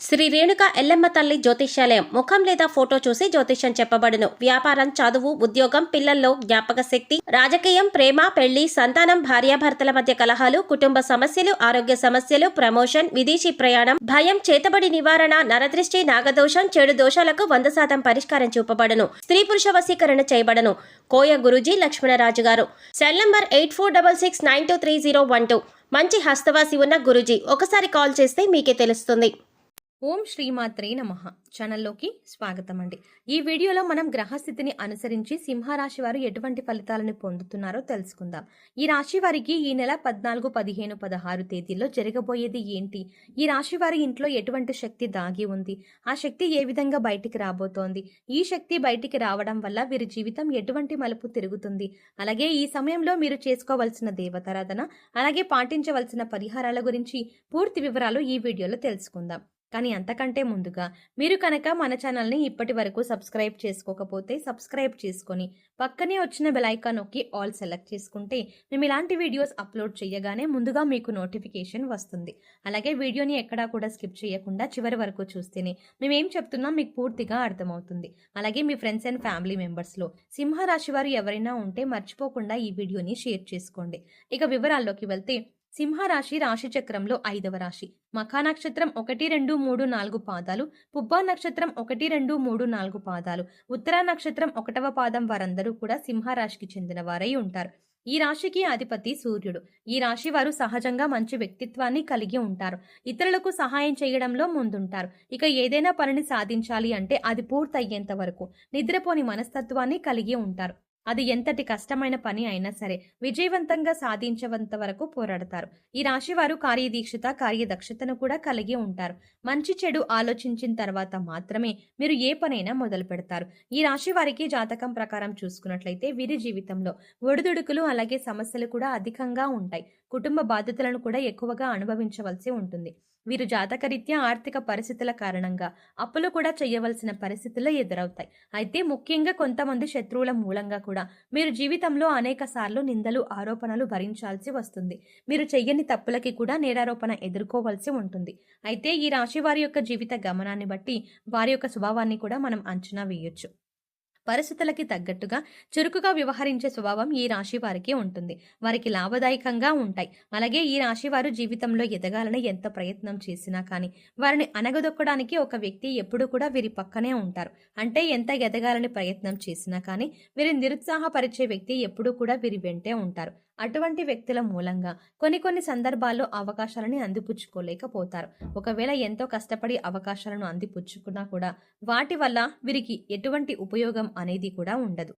శ్రీ రేణుక ఎల్లమ్మ తల్లి జ్యోతిష్యాలయం ముఖం లేదా ఫోటో చూసి జ్యోతిష్యం చెప్పబడును. వ్యాపారం, చదువు, ఉద్యోగం, పిల్లల్లో జ్ఞాపక శక్తి, రాజకీయం, ప్రేమ, పెళ్లి, సంతానం, భార్యాభర్తల మధ్య కలహాలు, కుటుంబ సమస్యలు, ఆరోగ్య సమస్యలు, ప్రమోషన్, విదేశీ ప్రయాణం, భయం, చేతబడి నివారణ, నరదృష్టి, నాగదోషం, చెడు దోషాలకు 100% పరిష్కారం చూపబడును. స్త్రీ పురుష వశీకరణ చేయబడను. కోయ గురూజీ లక్ష్మణరాజు గారు. Cell number 8466923012. మంచి హస్తవాసి ఉన్న గురూజీ. ఒకసారి కాల్ చేస్తే మీకే తెలుస్తుంది. ఓం శ్రీమాత్రే నమః. ఛానల్లోకి స్వాగతం అండి. ఈ వీడియోలో మనం గ్రహస్థితిని అనుసరించి సింహరాశి వారు ఎటువంటి ఫలితాలను పొందుతున్నారో తెలుసుకుందాం. ఈ రాశి వారికి ఈ నెల 14, 15, 16 తేదీల్లో జరగబోయేది ఏంటి, ఈ రాశి వారి ఇంట్లో ఎటువంటి శక్తి దాగి ఉంది, ఆ శక్తి ఏ విధంగా బయటికి రాబోతోంది, ఈ శక్తి బయటికి రావడం వల్ల వీరి జీవితం ఎటువంటి మలుపు తిరుగుతుంది, అలాగే ఈ సమయంలో మీరు చేసుకోవాల్సిన దేవతారాధన, అలాగే పాటించవలసిన పరిహారాల గురించి పూర్తి వివరాలు ఈ వీడియోలో తెలుసుకుందాం. కానీ అంతకంటే ముందుగా మీరు కనుక మన ఛానల్ని ఇప్పటి వరకు సబ్స్క్రైబ్ చేసుకోకపోతే సబ్స్క్రైబ్ చేసుకొని పక్కనే వచ్చిన బెల్ ఐకాన్ నొక్కి ఆల్ సెలెక్ట్ చేసుకుంటే మేము ఇలాంటి వీడియోస్ అప్లోడ్ చేయగానే ముందుగా మీకు నోటిఫికేషన్ వస్తుంది. అలాగే వీడియోని ఎక్కడా కూడా స్కిప్ చేయకుండా చివరి వరకు చూస్తేనే మేమేం చెప్తున్నాం మీకు పూర్తిగా అర్థమవుతుంది. అలాగే మీ ఫ్రెండ్స్ అండ్ ఫ్యామిలీ మెంబర్స్లో సింహరాశి వారు ఎవరైనా ఉంటే మర్చిపోకుండా ఈ వీడియోని షేర్ చేసుకోండి. ఇక వివరాల్లోకి వెళ్తే సింహరాశి రాశి చక్రంలో 5వ రాశి. మఖా నక్షత్రం 1, 2, 3, 4 పాదాలు, పుబ్బా నక్షత్రం 1, 2, 3, 4 పాదాలు, ఉత్తరా నక్షత్రం 1వ పాదం వారందరూ కూడా సింహరాశికి చెందిన వారై ఉంటారు. ఈ రాశికి అధిపతి సూర్యుడు. ఈ రాశి వారు సహజంగా మంచి వ్యక్తిత్వాన్ని కలిగి ఉంటారు. ఇతరులకు సహాయం చేయడంలో ముందుంటారు. ఇక ఏదైనా పనిని సాధించాలి అంటే అది పూర్తయ్యేంత వరకు నిద్రపోని మనస్తత్వాన్ని కలిగి ఉంటారు. అది ఎంతటి కష్టమైన పని అయినా సరే విజయవంతంగా సాధించేంత వరకు పోరాడతారు. ఈ రాశి వారు కార్యదీక్షత, కార్యదక్షతను కూడా కలిగి ఉంటారు. మంచి చెడు ఆలోచించిన తర్వాత మాత్రమే మీరు ఏ పనైనా మొదలు పెడతారు. ఈ రాశి వారికి జాతకం ప్రకారం చూసుకున్నట్లయితే వీరి జీవితంలో ఒడిదుడుకులు అలాగే సమస్యలు కూడా అధికంగా ఉంటాయి. కుటుంబ బాధ్యతలను కూడా ఎక్కువగా అనుభవించవలసి ఉంటుంది. వీరు జాతకరీత్యా ఆర్థిక పరిస్థితుల కారణంగా అప్పులు కూడా చేయవలసిన పరిస్థితులు ఎదురవుతాయి. అయితే ముఖ్యంగా కొంతమంది శత్రువుల మూలంగా కూడా మీరు జీవితంలో అనేక సార్లు నిందలు, ఆరోపణలు భరించాల్సి వస్తుంది. మీరు చెయ్యని తప్పులకి కూడా నేరారోపణ ఎదుర్కోవాల్సి ఉంటుంది. అయితే ఈ రాశి వారి యొక్క జీవిత గమనాన్ని బట్టి వారి యొక్క స్వభావాన్ని కూడా మనం అంచనా వేయొచ్చు. పరిస్థితులకి తగ్గట్టుగా చురుకుగా వ్యవహరించే స్వభావం ఈ రాశి వారికి ఉంటుంది. వారికి లాభదాయకంగా ఉంటాయి. అలాగే ఈ రాశి వారు జీవితంలో ఎదగాలని ఎంత ప్రయత్నం చేసినా కానీ వారిని అణగదొక్కడానికి ఒక వ్యక్తి ఎప్పుడు కూడా వీరి పక్కనే ఉంటారు. అంటే ఎంత ఎదగాలని ప్రయత్నం చేసినా కానీ వీరి నిరుత్సాహపరిచే వ్యక్తి ఎప్పుడూ కూడా వీరి వెంటే ఉంటారు. అటువంటి వ్యక్తుల మూలంగా కొన్ని సందర్భాల్లో అవకాశాలని అందిపుచ్చుకోలేకపోతారు. ఒకవేళ ఎంతో కష్టపడి అవకాశాలను అందిపుచ్చుకున్నా కూడా వాటి వల్ల వీరికి ఎటువంటి ఉపయోగం అనేది కూడా ఉండదు.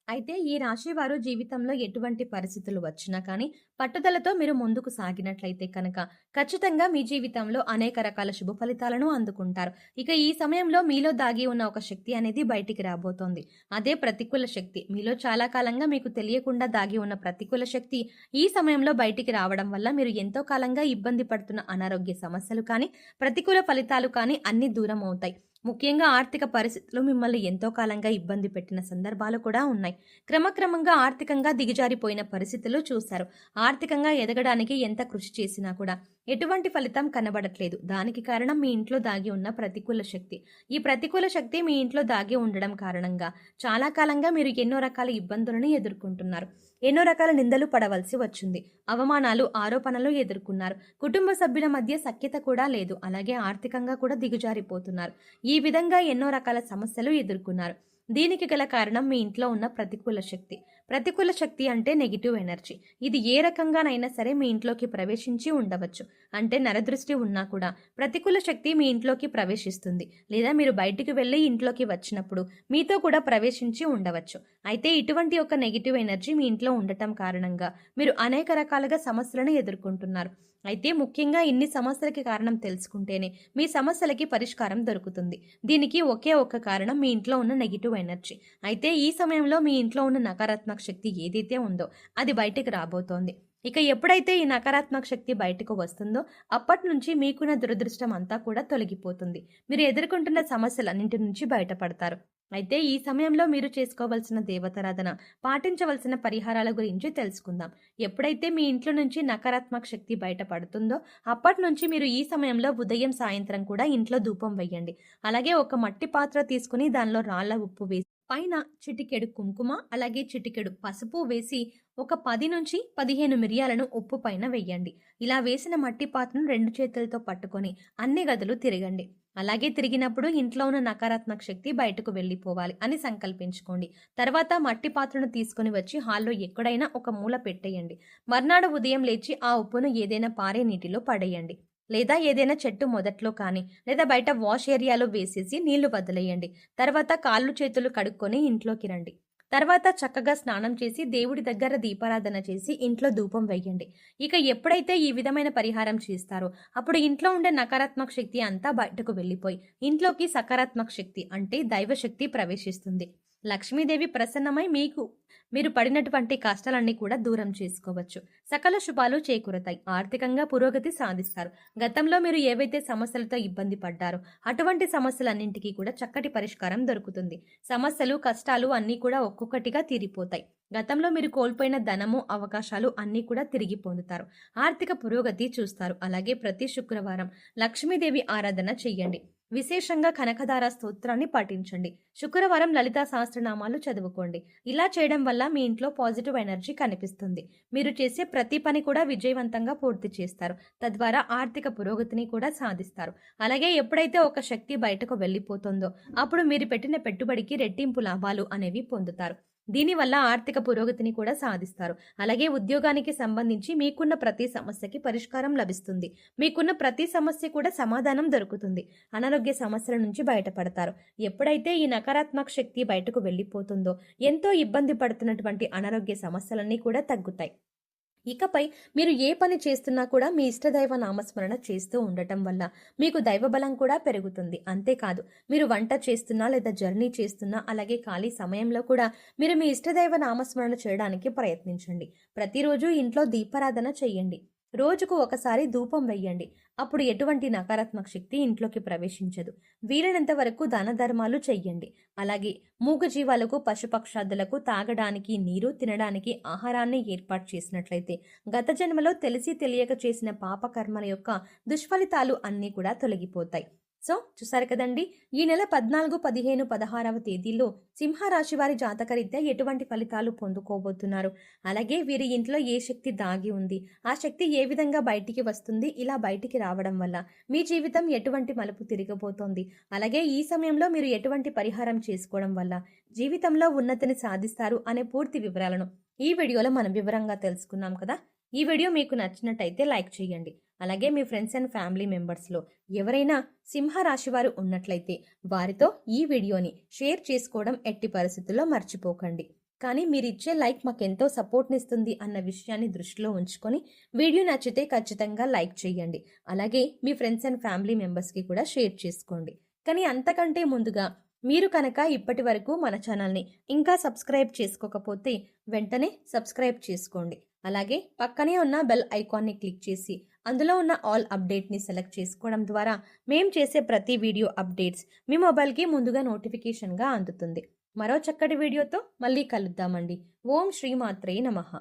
అయితే ఈ రాశి వారు జీవితంలో ఎటువంటి పరిస్థితులు వచ్చినా కానీ పట్టుదలతో మీరు ముందుకు సాగినట్లయితే కనుక ఖచ్చితంగా మీ జీవితంలో అనేక రకాల శుభ ఫలితాలను అందుకుంటారు. ఇక ఈ సమయంలో మీలో దాగి ఉన్న ఒక శక్తి అనేది బయటికి రాబోతోంది. అదే ప్రతికూల శక్తి. మీలో చాలా కాలంగా మీకు తెలియకుండా దాగి ఉన్న ప్రతికూల శక్తి ఈ సమయంలో బయటికి రావడం వల్ల మీరు ఎంతో కాలంగా ఇబ్బంది పడుతున్న అనారోగ్య సమస్యలు కానీ ప్రతికూల ఫలితాలు కానీ అన్ని దూరం అవుతాయి. ముఖ్యంగా ఆర్థిక పరిస్థితులు మిమ్మల్ని ఎంతో కాలంగా ఇబ్బంది పెట్టిన సందర్భాలు కూడా ఉన్నాయి. క్రమక్రమంగా ఆర్థికంగా దిగజారిపోయిన పరిస్థితులు చూశారు. ఆర్థికంగా ఎదగడానికి ఎంత కృషి చేసినా కూడా ఎటువంటి ఫలితం కనబడట్లేదు. దానికి కారణం మీ ఇంట్లో దాగి ఉన్న ప్రతికూల శక్తి. ఈ ప్రతికూల శక్తి మీ ఇంట్లో దాగి ఉండడం కారణంగా చాలా కాలంగా మీరు ఎన్నో రకాల ఇబ్బందులను ఎదుర్కొంటున్నారు. ఎన్నో రకాల నిందలు పడవలసి వచ్చింది. అవమానాలు, ఆరోపణలు ఎదుర్కొన్నారు. కుటుంబ సభ్యుల మధ్య సఖ్యత కూడా లేదు. అలాగే ఆర్థికంగా కూడా దిగజారిపోతున్నారు. ఈ విధంగా ఎన్నో రకాల సమస్యలు ఎదుర్కొన్నారు. దీనికి గల కారణం మీ ఇంట్లో ఉన్న ప్రతికూల శక్తి. ప్రతికూల శక్తి అంటే నెగిటివ్ ఎనర్జీ. ఇది ఏ రకంగానైనా సరే మీ ఇంట్లోకి ప్రవేశించి ఉండవచ్చు. అంటే నరదృష్టి ఉన్నా కూడా ప్రతికూల శక్తి మీ ఇంట్లోకి ప్రవేశిస్తుంది. లేదా మీరు బయటికి వెళ్ళి ఇంట్లోకి వచ్చినప్పుడు మీతో కూడా ప్రవేశించి ఉండవచ్చు. అయితే ఇటువంటి ఒక నెగిటివ్ ఎనర్జీ మీ ఇంట్లో ఉండటం కారణంగా మీరు అనేక రకాలుగా సమస్యలను ఎదుర్కొంటున్నారు. అయితే ముఖ్యంగా ఇన్ని సమస్యలకి కారణం తెలుసుకుంటేనే మీ సమస్యలకి పరిష్కారం దొరుకుతుంది. దీనికి ఒకే ఒక్క కారణం మీ ఇంట్లో ఉన్న నెగిటివ్ ఎనర్జీ. అయితే ఈ సమయంలో మీ ఇంట్లో ఉన్న నకారాత్మక శక్తి ఏదైతే ఉందో అది బయటికి రాబోతోంది. ఇక ఎప్పుడైతే ఈ నకారాత్మక శక్తి బయటకు వస్తుందో అప్పటి నుంచి మీకున్న దురదృష్టం అంతా కూడా తొలగిపోతుంది. మీరు ఎదుర్కొంటున్న సమస్యలన్నింటి నుంచి బయటపడతారు. అయితే ఈ సమయంలో మీరు చేసుకోవాల్సిన దేవతారాధన, పాటించవలసిన పరిహారాల గురించి తెలుసుకుందాం. ఎప్పుడైతే మీ ఇంట్లో నుంచి నకారాత్మక శక్తి బయటపడుతుందో అప్పటి నుంచి మీరు ఈ సమయంలో ఉదయం సాయంత్రం కూడా ఇంట్లో ధూపం వేయండి. అలాగే ఒక మట్టి పాత్ర తీసుకుని దానిలో రాళ్ల ఉప్పు వేసి పైన చిటికెడు కుంకుమ అలాగే చిటికెడు పసుపు వేసి ఒక 10 నుంచి 15 మిరియాలను ఉప్పు పైన వెయ్యండి. ఇలా వేసిన మట్టి పాత్రను 2 చేతులతో పట్టుకొని అన్ని గదులు తిరగండి. అలాగే తిరిగినప్పుడు ఇంట్లో ఉన్న నకారాత్మక శక్తి బయటకు వెళ్ళిపోవాలి అని సంకల్పించుకోండి. తర్వాత మట్టి పాత్రను తీసుకుని వచ్చి హాల్లో ఎక్కడైనా ఒక మూల పెట్టేయండి. మర్నాడు ఉదయం లేచి ఆ ఉప్పును ఏదైనా పారే నీటిలో పడేయండి. లేదా ఏదైనా చెట్టు మొదట్లో కానీ లేదా బయట వాష్ ఏరియాలో వేసేసి నీళ్లు వదిలేయండి. తర్వాత కాళ్ళు చేతులు కడుక్కొని ఇంట్లోకి రండి. తర్వాత చక్కగా స్నానం చేసి దేవుడి దగ్గర దీపారాధన చేసి ఇంట్లో ధూపం వేయండి. ఇక ఎప్పుడైతే ఈ విధమైన పరిహారం చేస్తారో అప్పుడు ఇంట్లో ఉండే నకారాత్మక శక్తి అంతా బయటకు వెళ్ళిపోయి ఇంట్లోకి సకారాత్మక శక్తి అంటే దైవశక్తి ప్రవేశిస్తుంది. లక్ష్మీదేవి ప్రసన్నమై మీరు పడినటువంటి కష్టాలన్నీ కూడా దూరం చేసుకోవచ్చు. సకల శుభాలు చేకూరతాయి. ఆర్థికంగా పురోగతి సాధిస్తారు. గతంలో మీరు ఏవైతే సమస్యలతో ఇబ్బంది పడ్డారో అటువంటి సమస్యలన్నింటికీ కూడా చక్కటి పరిష్కారం దొరుకుతుంది. సమస్యలు కష్టాలు అన్నీ కూడా ఒక్కొక్కటిగా తీరిపోతాయి. గతంలో మీరు కోల్పోయిన ధనము అవకాశాలు అన్నీ కూడా తిరిగి పొందుతారు. ఆర్థిక పురోగతి చూస్తారు. అలాగే ప్రతి శుక్రవారం లక్ష్మీదేవి ఆరాధన చెయ్యండి. విశేషంగా కనకదార స్తోత్రాన్ని పఠించండి. శుక్రవారం లలితా సహస్రనామాలు చదువుకోండి. ఇలా చేయడం వల్ల మీ ఇంట్లో పాజిటివ్ ఎనర్జీ కనిపిస్తుంది. మీరు చేసే ప్రతి పని కూడా విజయవంతంగా పూర్తి చేస్తారు. తద్వారా ఆర్థిక పురోగతిని కూడా సాధిస్తారు. అలాగే ఎప్పుడైతే ఒక శక్తి బయటకు వెళ్ళిపోతుందో అప్పుడు మీరు పెట్టిన పెట్టుబడికి రెట్టింపు లాభాలు అనేవి పొందుతారు. దీనివల్ల ఆర్థిక పురోగతిని కూడా సాధిస్తారు. అలాగే ఉద్యోగానికి సంబంధించి మీకున్న ప్రతి సమస్యకి పరిష్కారం లభిస్తుంది. మీకున్న ప్రతి సమస్య కూడా సమాధానం దొరుకుతుంది. అనారోగ్య సమస్యల నుంచి బయటపడతారు. ఎప్పుడైతే ఈ నకారాత్మక శక్తి బయటకు వెళ్ళిపోతుందో ఎంతో ఇబ్బంది పడుతున్నటువంటి అనారోగ్య సమస్యలన్నీ కూడా తగ్గుతాయి. ఇకపై మీరు ఏ పని చేస్తున్నా కూడా మీ ఇష్టదైవ నామస్మరణ చేస్తూ ఉండటం వల్ల మీకు దైవబలం కూడా పెరుగుతుంది. అంతేకాదు మీరు వంట చేస్తున్నా లేదా జర్నీ చేస్తున్నా అలాగే ఖాళీ సమయంలో కూడా మీరు మీ ఇష్టదైవ నామస్మరణ చేయడానికి ప్రయత్నించండి. ప్రతిరోజు ఇంట్లో దీపారాధన చేయండి. రోజుకు ఒకసారి ధూపం వెయ్యండి. అప్పుడు ఎటువంటి నకారాత్మక శక్తి ఇంట్లోకి ప్రవేశించదు. వీలైనంత వరకు దాన ధర్మాలు చెయ్యండి. అలాగే మూగజీవాలకు పశుపక్షాదులకు తాగడానికి నీరు, తినడానికి ఆహారాన్ని ఏర్పాటు చేసినట్లయితే గత జన్మలో తెలిసి తెలియక చేసిన పాపకర్మల యొక్క దుష్ఫలితాలు అన్నీ కూడా తొలగిపోతాయి. సో చూసారు కదండి, ఈ నెల 14, 15, 16వ తేదీల్లో సింహరాశి వారి జాతకరీత్యా ఎటువంటి ఫలితాలు పొందుకోబోతున్నారు, అలాగే వీరి ఇంట్లో ఏ శక్తి దాగి ఉంది, ఆ శక్తి ఏ విధంగా బయటికి వస్తుంది, ఇలా బయటికి రావడం వల్ల మీ జీవితం ఎటువంటి మలుపు తిరగబోతోంది, అలాగే ఈ సమయంలో మీరు ఎటువంటి పరిహారం చేసుకోవడం వల్ల జీవితంలో ఉన్నతిని సాధిస్తారు అనే పూర్తి వివరాలను ఈ వీడియోలో మనం వివరంగా తెలుసుకున్నాం కదా. ఈ వీడియో మీకు నచ్చినట్టయితే లైక్ చేయండి. అలాగే మీ ఫ్రెండ్స్ అండ్ ఫ్యామిలీ మెంబర్స్లో ఎవరైనా సింహరాశి వారు ఉన్నట్లయితే వారితో ఈ వీడియోని షేర్ చేసుకోవడం ఎట్టి పరిస్థితుల్లో మర్చిపోకండి. కానీ మీరు ఇచ్చే లైక్ మాకెంతో సపోర్ట్నిస్తుంది అన్న విషయాన్ని దృష్టిలో ఉంచుకొని వీడియో నచ్చితే ఖచ్చితంగా లైక్ చేయండి. అలాగే మీ ఫ్రెండ్స్ అండ్ ఫ్యామిలీ మెంబర్స్కి కూడా షేర్ చేసుకోండి. కానీ అంతకంటే ముందుగా మీరు కనుక ఇప్పటి వరకు మన ఛానల్ని ఇంకా సబ్స్క్రైబ్ చేసుకోకపోతే వెంటనే సబ్స్క్రైబ్ చేసుకోండి. అలాగే పక్కనే ఉన్న బెల్ ఐకాన్ని క్లిక్ చేసి అందులో ఉన్న ఆల్ అప్డేట్ని సెలెక్ట్ చేసుకోవడం ద్వారా మేం చేసే ప్రతి వీడియో అప్డేట్స్ మీ మొబైల్కి ముందుగా నోటిఫికేషన్గా అందుతుంది. మరో చక్కటి వీడియోతో మళ్ళీ కలుద్దామండి. ఓం శ్రీమాత్రే నమః.